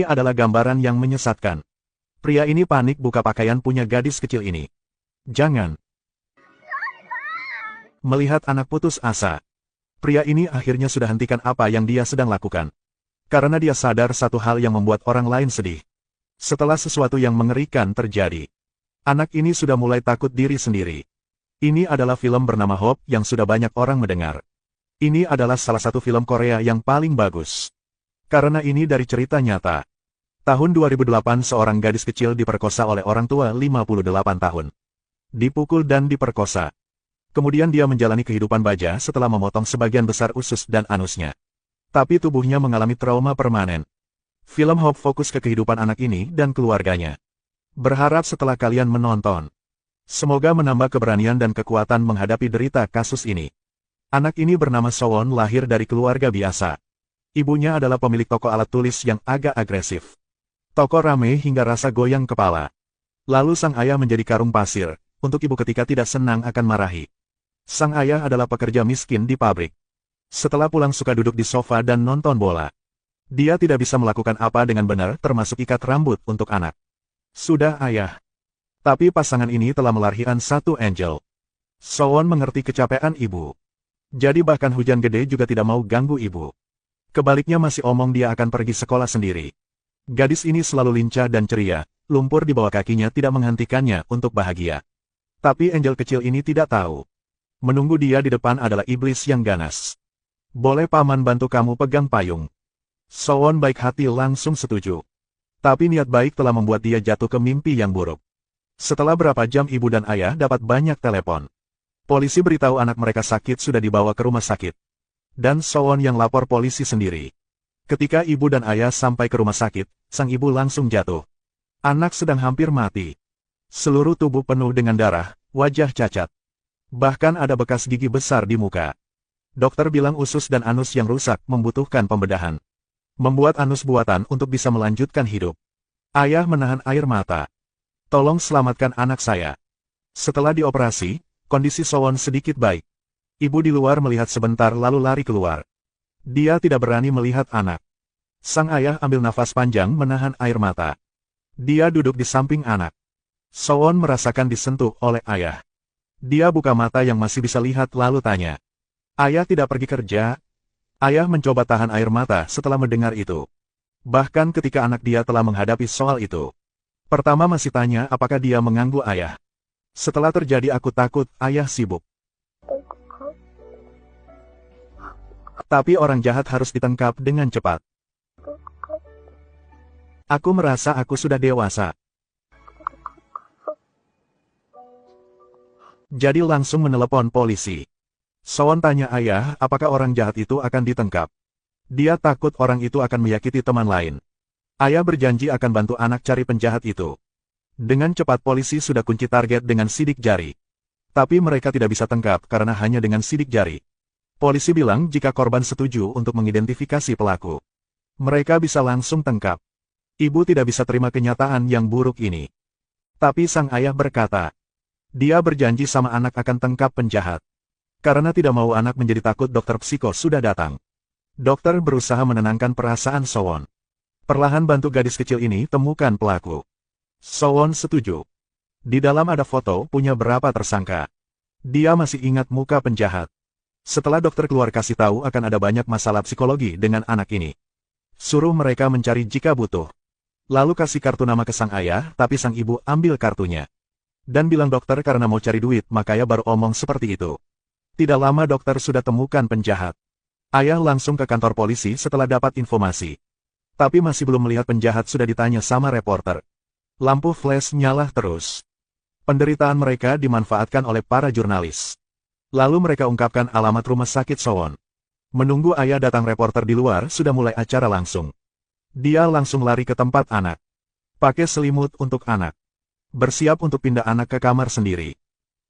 Ini adalah gambaran yang menyesatkan. Pria ini panik buka pakaian punya gadis kecil ini. Jangan. Melihat anak putus asa, pria ini akhirnya sudah hentikan apa yang dia sedang lakukan. Karena dia sadar satu hal yang membuat orang lain sedih. Setelah sesuatu yang mengerikan terjadi, anak ini sudah mulai takut diri sendiri. Ini adalah film bernama Hope yang sudah banyak orang mendengar. Ini adalah salah satu film Korea yang paling bagus. Karena ini dari cerita nyata. Tahun 2008 seorang gadis kecil diperkosa oleh orang tua 58 tahun. Dipukul dan diperkosa. Kemudian dia menjalani kehidupan baja setelah memotong sebagian besar usus dan anusnya. Tapi tubuhnya mengalami trauma permanen. Film Hope fokus ke kehidupan anak ini dan keluarganya. Berharap setelah kalian menonton, semoga menambah keberanian dan kekuatan menghadapi derita kasus ini. Anak ini bernama Sowon lahir dari keluarga biasa. Ibunya adalah pemilik toko alat tulis yang agak agresif. Toko rame hingga rasa goyang kepala. Lalu sang ayah menjadi karung pasir, untuk ibu ketika tidak senang akan marahi. Sang ayah adalah pekerja miskin di pabrik. Setelah pulang suka duduk di sofa dan nonton bola. Dia tidak bisa melakukan apa dengan benar termasuk ikat rambut untuk anak. Sudah ayah. Tapi pasangan ini telah melahirkan satu angel. Sowon mengerti kecapean ibu. Jadi bahkan hujan gede juga tidak mau ganggu ibu. Kebaliknya masih omong dia akan pergi sekolah sendiri. Gadis ini selalu lincah dan ceria, lumpur di bawah kakinya tidak menghentikannya untuk bahagia. Tapi angel kecil ini tidak tahu. Menunggu dia di depan adalah iblis yang ganas. Boleh paman bantu kamu pegang payung? Sowon baik hati langsung setuju. Tapi niat baik telah membuat dia jatuh ke mimpi yang buruk. Setelah berapa jam ibu dan ayah dapat banyak telepon. Polisi beritahu anak mereka sakit sudah dibawa ke rumah sakit. Dan Sowon yang lapor polisi sendiri. Ketika ibu dan ayah sampai ke rumah sakit, sang ibu langsung jatuh. Anak sedang hampir mati. Seluruh tubuh penuh dengan darah, wajah cacat. Bahkan ada bekas gigi besar di muka. Dokter bilang usus dan anus yang rusak membutuhkan pembedahan. Membuat anus buatan untuk bisa melanjutkan hidup. Ayah menahan air mata. Tolong selamatkan anak saya. Setelah dioperasi, kondisi Sowon sedikit baik. Ibu di luar melihat sebentar lalu lari keluar. Dia tidak berani melihat anak. Sang ayah ambil nafas panjang menahan air mata. Dia duduk di samping anak. Sowon merasakan disentuh oleh ayah. Dia buka mata yang masih bisa lihat lalu tanya. Ayah tidak pergi kerja? Ayah mencoba tahan air mata setelah mendengar itu. Bahkan ketika anak dia telah menghadapi soal itu. Pertama masih tanya apakah dia mengganggu ayah. Setelah terjadi aku takut ayah sibuk. Tapi orang jahat harus ditangkap dengan cepat. Aku merasa aku sudah dewasa. Jadi langsung menelepon polisi. Sowon tanya ayah apakah orang jahat itu akan ditangkap. Dia takut orang itu akan menyakiti teman lain. Ayah berjanji akan bantu anak cari penjahat itu. Dengan cepat polisi sudah kunci target dengan sidik jari. Tapi mereka tidak bisa tangkap karena hanya dengan sidik jari. Polisi bilang jika korban setuju untuk mengidentifikasi pelaku. Mereka bisa langsung tangkap. Ibu tidak bisa terima kenyataan yang buruk ini. Tapi sang ayah berkata. Dia berjanji sama anak akan tangkap penjahat. Karena tidak mau anak menjadi takut dokter psiko sudah datang. Dokter berusaha menenangkan perasaan Sowon. Perlahan bantu gadis kecil ini temukan pelaku. Sowon setuju. Di dalam ada foto punya berapa tersangka. Dia masih ingat muka penjahat. Setelah dokter keluar kasih tahu akan ada banyak masalah psikologi dengan anak ini. Suruh mereka mencari jika butuh. Lalu kasih kartu nama ke sang ayah tapi sang ibu ambil kartunya. Dan bilang dokter karena mau cari duit makanya baru omong seperti itu. Tidak lama dokter sudah temukan penjahat. Ayah langsung ke kantor polisi setelah dapat informasi. Tapi masih belum melihat penjahat sudah ditanya sama reporter. Lampu flash nyala terus. Penderitaan mereka dimanfaatkan oleh para jurnalis. Lalu mereka ungkapkan alamat rumah sakit Sowon. Menunggu ayah datang reporter di luar sudah mulai acara langsung. Dia langsung lari ke tempat anak. Pakai selimut untuk anak. Bersiap untuk pindah anak ke kamar sendiri.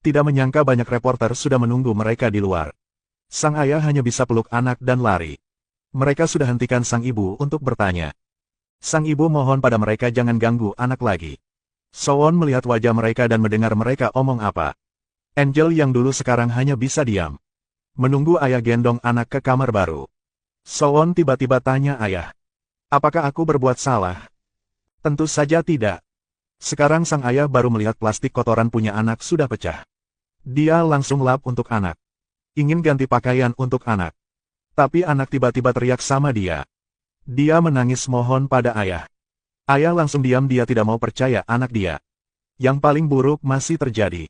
Tidak menyangka banyak reporter sudah menunggu mereka di luar. Sang ayah hanya bisa peluk anak dan lari. Mereka sudah hentikan sang ibu untuk bertanya. Sang ibu mohon pada mereka jangan ganggu anak lagi. Sowon melihat wajah mereka dan mendengar mereka omong apa. Angel yang dulu sekarang hanya bisa diam. Menunggu ayah gendong anak ke kamar baru. Sowon tiba-tiba tanya ayah. Apakah aku berbuat salah? Tentu saja tidak. Sekarang sang ayah baru melihat plastik kotoran punya anak sudah pecah. Dia langsung lap untuk anak. Ingin ganti pakaian untuk anak. Tapi anak tiba-tiba teriak sama dia. Dia menangis mohon pada ayah. Ayah langsung diam, dia tidak mau percaya anak dia. Yang paling buruk masih terjadi.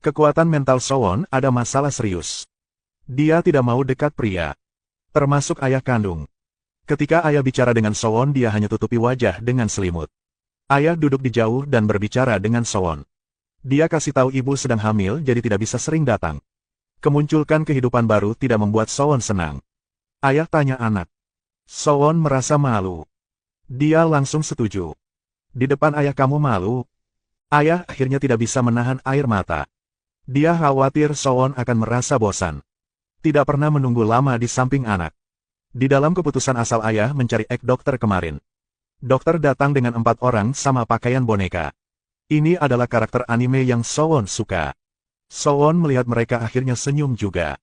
Kekuatan mental Sowon ada masalah serius. Dia tidak mau dekat pria. Termasuk ayah kandung. Ketika ayah bicara dengan Sowon, dia hanya tutupi wajah dengan selimut. Ayah duduk di jauh dan berbicara dengan Sowon. Dia kasih tahu ibu sedang hamil jadi tidak bisa sering datang. Kemunculkan kehidupan baru tidak membuat Sowon senang. Ayah tanya anak. Sowon merasa malu. Dia langsung setuju. Di depan ayah kamu malu? Ayah akhirnya tidak bisa menahan air mata. Dia khawatir Sowon akan merasa bosan. Tidak pernah menunggu lama di samping anak. Di dalam keputusan asal ayah mencari dokter kemarin. Dokter datang dengan 4 orang sama pakaian boneka. Ini adalah karakter anime yang Sowon suka. Sowon melihat mereka akhirnya senyum juga.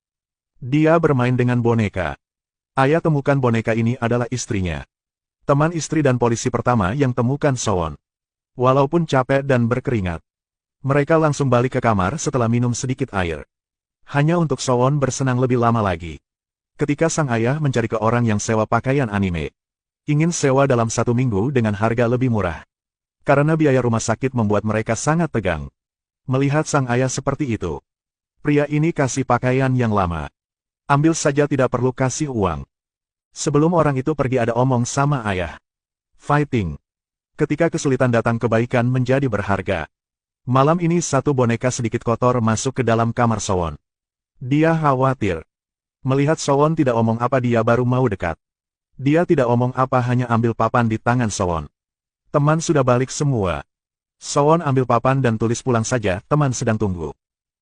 Dia bermain dengan boneka. Ayah temukan boneka ini adalah istrinya. Teman istri dan polisi pertama yang temukan Sowon. Walaupun capek dan berkeringat. Mereka langsung balik ke kamar setelah minum sedikit air. Hanya untuk Sowon bersenang lebih lama lagi. Ketika sang ayah mencari ke orang yang sewa pakaian anime. Ingin sewa dalam 1 minggu dengan harga lebih murah. Karena biaya rumah sakit membuat mereka sangat tegang. Melihat sang ayah seperti itu. Pria ini kasih pakaian yang lama. Ambil saja, tidak perlu kasih uang. Sebelum orang itu pergi ada omong sama ayah. Fighting. Ketika kesulitan datang kebaikan menjadi berharga. Malam ini satu boneka sedikit kotor masuk ke dalam kamar Sowon. Dia khawatir. Melihat Sowon tidak omong apa, dia baru mau dekat. Dia tidak omong apa, hanya ambil papan di tangan Sowon. Teman sudah balik semua. Sowon ambil papan dan tulis pulang saja, teman sedang tunggu.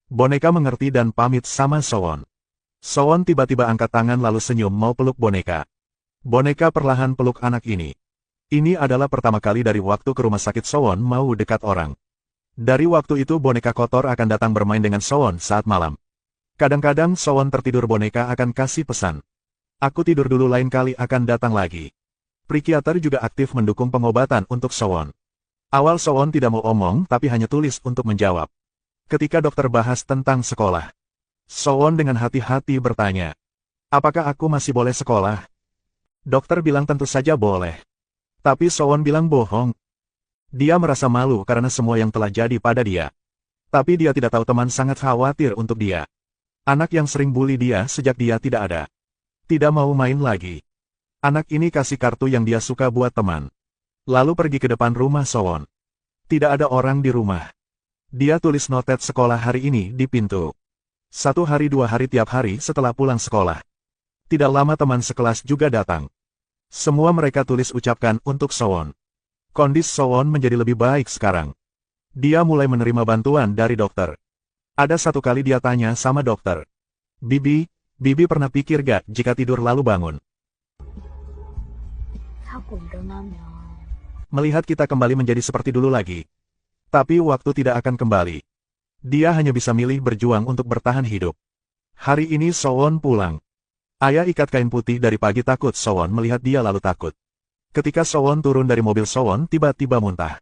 Boneka mengerti dan pamit sama Sowon. Sowon tiba-tiba angkat tangan lalu senyum mau peluk boneka. Boneka perlahan peluk anak ini. Ini adalah pertama kali dari waktu ke rumah sakit Sowon mau dekat orang. Dari waktu itu boneka kotor akan datang bermain dengan Sowon saat malam. Kadang-kadang Sowon tertidur, boneka akan kasih pesan. Aku tidur dulu, lain kali akan datang lagi. Psikiater juga aktif mendukung pengobatan untuk Sowon. Awal Sowon tidak mau omong tapi hanya tulis untuk menjawab. Ketika dokter bahas tentang sekolah, Sowon dengan hati-hati bertanya. Apakah aku masih boleh sekolah? Dokter bilang tentu saja boleh. Tapi Sowon bilang bohong. Dia merasa malu karena semua yang telah jadi pada dia. Tapi dia tidak tahu teman sangat khawatir untuk dia. Anak yang sering bully dia sejak dia tidak ada. Tidak mau main lagi. Anak ini kasih kartu yang dia suka buat teman. Lalu pergi ke depan rumah Sowon. Tidak ada orang di rumah. Dia tulis notet sekolah hari ini di pintu. 1 hari 2 hari tiap hari setelah pulang sekolah. Tidak lama teman sekelas juga datang. Semua mereka tulis ucapkan untuk Sowon. Kondisi Sowon menjadi lebih baik sekarang. Dia mulai menerima bantuan dari dokter. Ada satu kali dia tanya sama dokter. Bibi pernah pikir gak jika tidur lalu bangun? Melihat kita kembali menjadi seperti dulu lagi. Tapi waktu tidak akan kembali. Dia hanya bisa milih berjuang untuk bertahan hidup. Hari ini Sowon pulang. Ayah ikat kain putih dari pagi, takut Sowon melihat dia lalu takut. Ketika Sowon turun dari mobil, Sowon tiba-tiba muntah.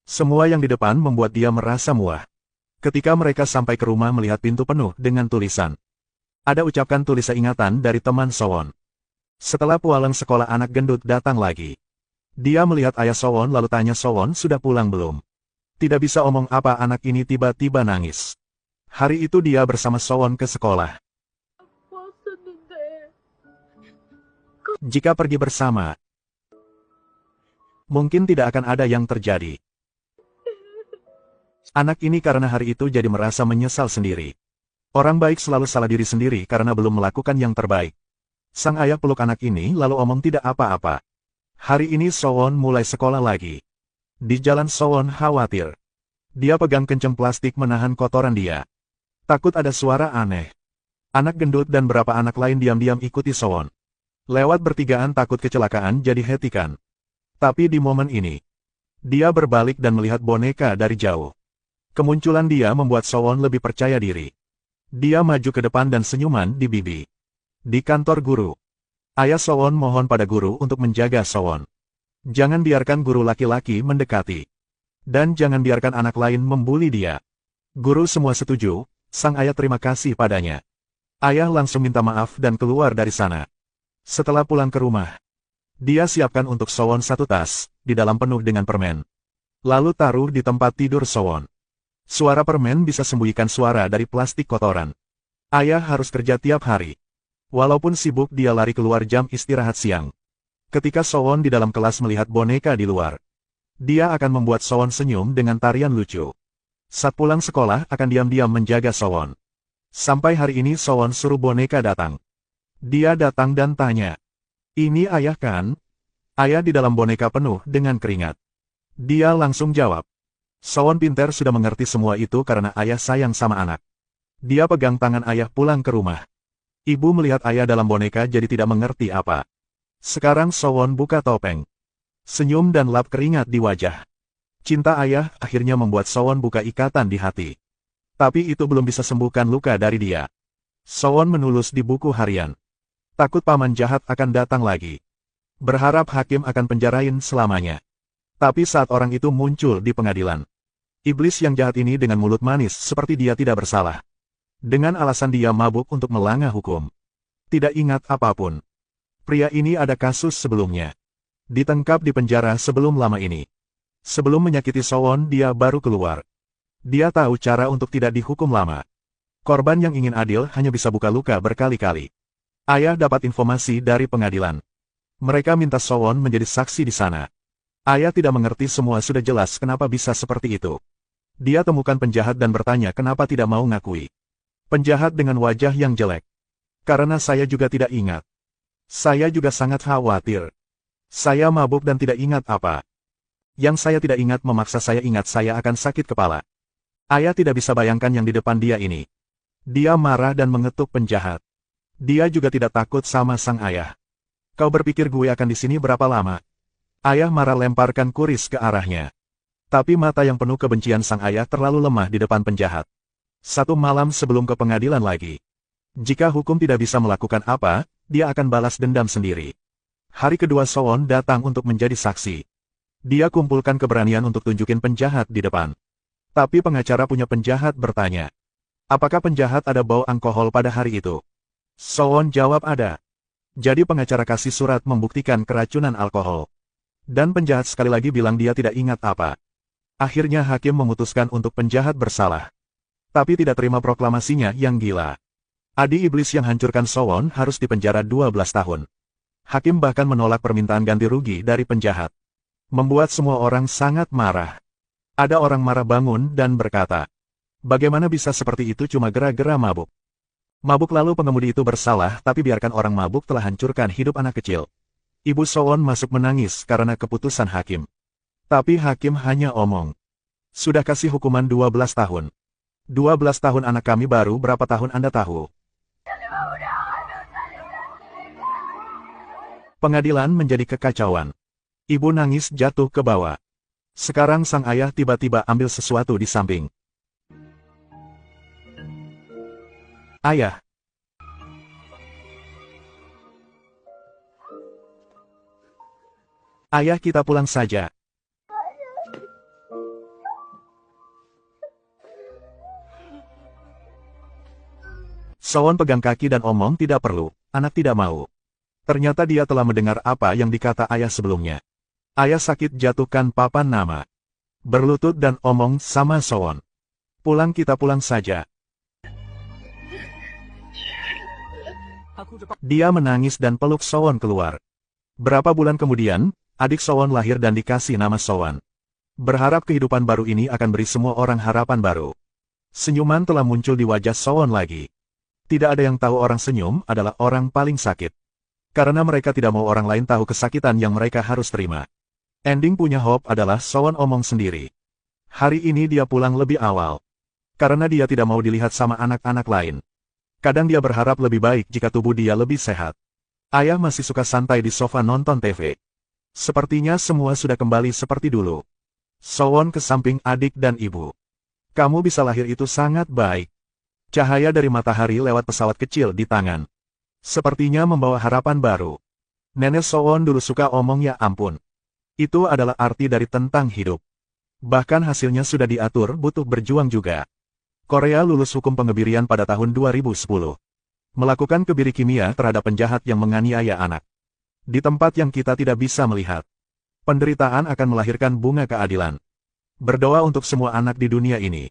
Semua yang di depan membuat dia merasa muak. Ketika mereka sampai ke rumah melihat pintu penuh dengan tulisan. Ada ucapkan tulisan ingatan dari teman Sowon. Setelah pulang sekolah anak gendut datang lagi. Dia melihat ayah Sowon lalu tanya Sowon sudah pulang belum. Tidak bisa omong apa, anak ini tiba-tiba nangis. Hari itu dia bersama Sowon ke sekolah. Jika pergi bersama, mungkin tidak akan ada yang terjadi. Anak ini karena hari itu jadi merasa menyesal sendiri. Orang baik selalu salah diri sendiri karena belum melakukan yang terbaik. Sang ayah peluk anak ini lalu omong tidak apa-apa. Hari ini Sowon mulai sekolah lagi. Di jalan Sowon khawatir. Dia pegang kencang plastik menahan kotoran dia. Takut ada suara aneh. Anak gendut dan beberapa anak lain diam-diam ikuti Sowon. Lewat bertigaan takut kecelakaan jadi hetikan. Tapi di momen ini, dia berbalik dan melihat boneka dari jauh. Kemunculan dia membuat Sowon lebih percaya diri. Dia maju ke depan dan senyuman di bibi. Di kantor guru. Ayah Sowon mohon pada guru untuk menjaga Sowon. Jangan biarkan guru laki-laki mendekati. Dan jangan biarkan anak lain membuli dia. Guru semua setuju, sang ayah terima kasih padanya. Ayah langsung minta maaf dan keluar dari sana. Setelah pulang ke rumah, dia siapkan untuk Sowon satu tas, di dalam penuh dengan permen. Lalu taruh di tempat tidur Sowon. Suara permen bisa sembunyikan suara dari plastik kotoran. Ayah harus kerja tiap hari. Walaupun sibuk dia lari keluar jam istirahat siang. Ketika Sowon di dalam kelas melihat boneka di luar, dia akan membuat Sowon senyum dengan tarian lucu. Saat pulang sekolah akan diam-diam menjaga Sowon. Sampai hari ini Sowon suruh boneka datang. Dia datang dan tanya, "Ini ayah kan?" Ayah di dalam boneka penuh dengan keringat. Dia langsung jawab. Sowon pintar sudah mengerti semua itu karena ayah sayang sama anak. Dia pegang tangan ayah pulang ke rumah. Ibu melihat ayah dalam boneka jadi tidak mengerti apa. Sekarang Sowon buka topeng. Senyum dan lap keringat di wajah. Cinta ayah akhirnya membuat Sowon buka ikatan di hati. Tapi itu belum bisa sembuhkan luka dari dia. Sowon menulis di buku harian. Takut paman jahat akan datang lagi. Berharap hakim akan penjarain selamanya. Tapi saat orang itu muncul di pengadilan, iblis yang jahat ini dengan mulut manis seperti dia tidak bersalah. Dengan alasan dia mabuk untuk melanggar hukum. Tidak ingat apapun. Pria ini ada kasus sebelumnya. Ditangkap di penjara sebelum lama ini. Sebelum menyakiti Sowon dia baru keluar. Dia tahu cara untuk tidak dihukum lama. Korban yang ingin adil hanya bisa buka luka berkali-kali. Ayah dapat informasi dari pengadilan. Mereka minta Sowon menjadi saksi di sana. Ayah tidak mengerti semua sudah jelas kenapa bisa seperti itu. Dia temukan penjahat dan bertanya kenapa tidak mau ngakui. Penjahat dengan wajah yang jelek. Karena saya juga tidak ingat. Saya juga sangat khawatir. Saya mabuk dan tidak ingat apa. Yang saya tidak ingat memaksa saya ingat saya akan sakit kepala. Ayah tidak bisa bayangkan yang di depan dia ini. Dia marah dan mengetuk penjahat. Dia juga tidak takut sama sang ayah. Kau berpikir gue akan di sini berapa lama? Ayah marah lemparkan kuris ke arahnya. Tapi mata yang penuh kebencian sang ayah terlalu lemah di depan penjahat. Satu malam sebelum ke pengadilan lagi. Jika hukum tidak bisa melakukan apa, dia akan balas dendam sendiri. Hari kedua Sowon datang untuk menjadi saksi. Dia kumpulkan keberanian untuk tunjukin penjahat di depan. Tapi pengacara punya penjahat bertanya. Apakah penjahat ada bau alkohol pada hari itu? Sowon jawab ada. Jadi pengacara kasih surat membuktikan keracunan alkohol. Dan penjahat sekali lagi bilang dia tidak ingat apa. Akhirnya hakim memutuskan untuk penjahat bersalah. Tapi tidak terima proklamasinya yang gila. Adi iblis yang hancurkan Sowon harus dipenjara 12 tahun. Hakim bahkan menolak permintaan ganti rugi dari penjahat. Membuat semua orang sangat marah. Ada orang marah bangun dan berkata, bagaimana bisa seperti itu cuma gara-gara mabuk? Mabuk lalu pengemudi itu bersalah tapi biarkan orang mabuk telah hancurkan hidup anak kecil. Ibu Sowon masuk menangis karena keputusan hakim. Tapi hakim hanya omong. Sudah kasih hukuman 12 tahun. 12 tahun anak kami baru berapa tahun Anda tahu? Pengadilan menjadi kekacauan. Ibu nangis jatuh ke bawah. Sekarang sang ayah tiba-tiba ambil sesuatu di samping. Ayah. Ayah kita pulang saja. Sowon pegang kaki dan omong tidak perlu, anak tidak mau. Ternyata dia telah mendengar apa yang dikata ayah sebelumnya. Ayah sakit jatuhkan papan nama. Berlutut dan omong sama Sowon. Pulang kita pulang saja. Dia menangis dan peluk Sowon keluar. Berapa bulan kemudian, adik Sowon lahir dan dikasih nama Sowon. Berharap kehidupan baru ini akan beri semua orang harapan baru. Senyuman telah muncul di wajah Sowon lagi. Tidak ada yang tahu orang senyum adalah orang paling sakit. Karena mereka tidak mau orang lain tahu kesakitan yang mereka harus terima. Ending punya Hope adalah Sowon omong sendiri. Hari ini dia pulang lebih awal. Karena dia tidak mau dilihat sama anak-anak lain. Kadang dia berharap lebih baik jika tubuh dia lebih sehat. Ayah masih suka santai di sofa nonton TV. Sepertinya semua sudah kembali seperti dulu. Sowon ke samping adik dan ibu. Kamu bisa lahir itu sangat baik. Cahaya dari matahari lewat pesawat kecil di tangan. Sepertinya membawa harapan baru. Nenek Sowon dulu suka omong ya ampun. Itu adalah arti dari tentang hidup. Bahkan hasilnya sudah diatur butuh berjuang juga. Korea lulus hukum pengebirian pada tahun 2010. Melakukan kebiri kimia terhadap penjahat yang menganiaya anak. Di tempat yang kita tidak bisa melihat. Penderitaan akan melahirkan bunga keadilan. Berdoa untuk semua anak di dunia ini.